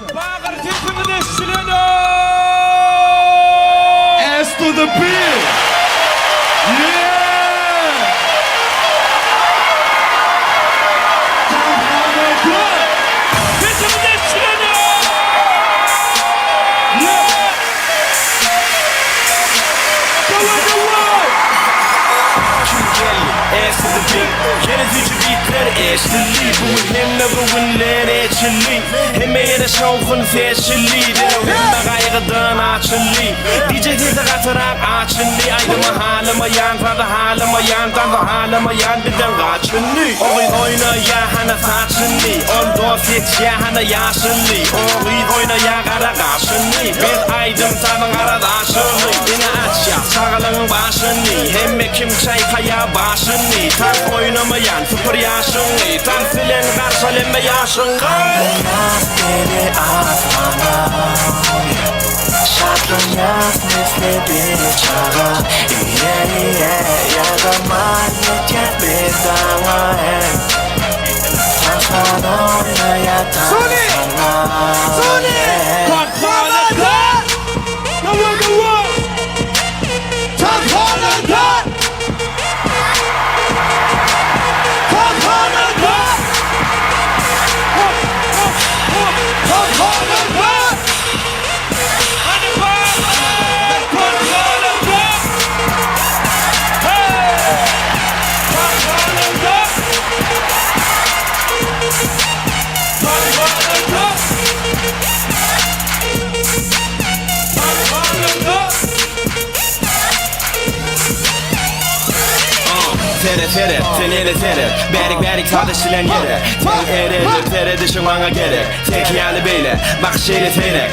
Bağır tepkimini eşçileyin. S to the B. Yeah. Tepkimini eşçileyin. Ass to the beat, kendisi beatler eşli. Bu hem never eşli. Hem yere şovun feşli. Hem gayrıdan açılı. DJ gizli katırak açılı. Aydın halama yan, tadı halama yan, tadı halama yan birden kaçılı. Oyun oyna ya hana saçılı. Oldu fix ya hana yaşılı. Oyun oyna ya kara kaşılı. Bir aydın tadın aradaşılı. Yine aç ya sağlığın başını. Hem kim çay kaya başını. Tan oynamayan sıfır yaşını. Tan filen karşılama yaşını. Yaz beni asmana Şarkın yaz misli bir çağa Yaraman yeter bir sana Tansan oynaya tansana Tere, tenere tere Berik tartışılan yere Tek ere dışımana gerek Tek yani beyle bak şeyle tenek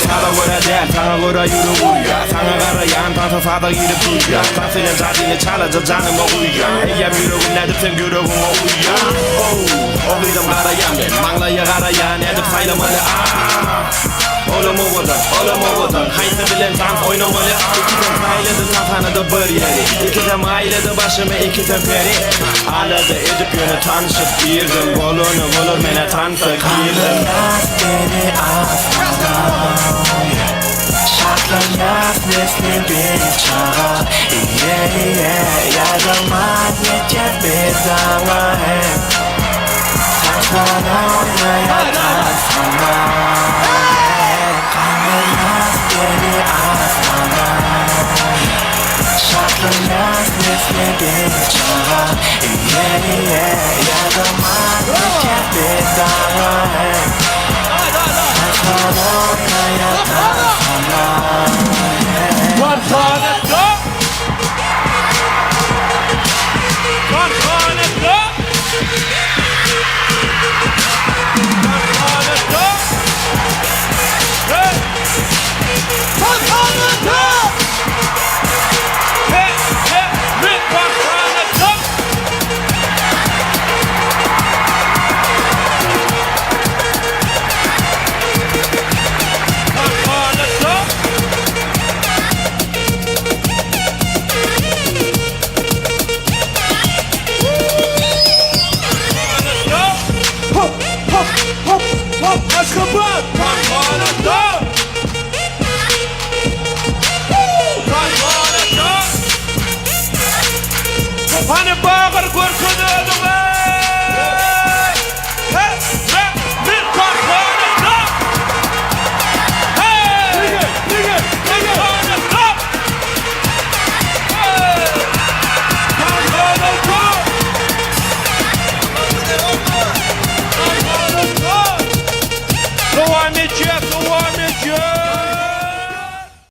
Sana göre değil, sana göre yürü uyuya Sana göre yan tantı fada girip duyuya Tansının zadini çalacak canıma uyuya Eyyem yüreğim nedir sen yüreğime uyuya Oğluydum karayan ben Manlaya karayan edip saylamalı Oğlum oğudun Haydi bilen tam oynamalı İkiden sayledi kafanı bir yeri İkiden ailede başımı ikiden peri Ağladı edip yönü tanışıp girdim Olur mene tanıtık girdim Yaz beni asmana Şarkın yaz misli bir çağa Yaraman yeter bir sana Tansan oynaya tansana Beni asmana Şarkın yaz misli bir çağa Yaraman yeter bir sana Tansan oynaya tansana Aşkım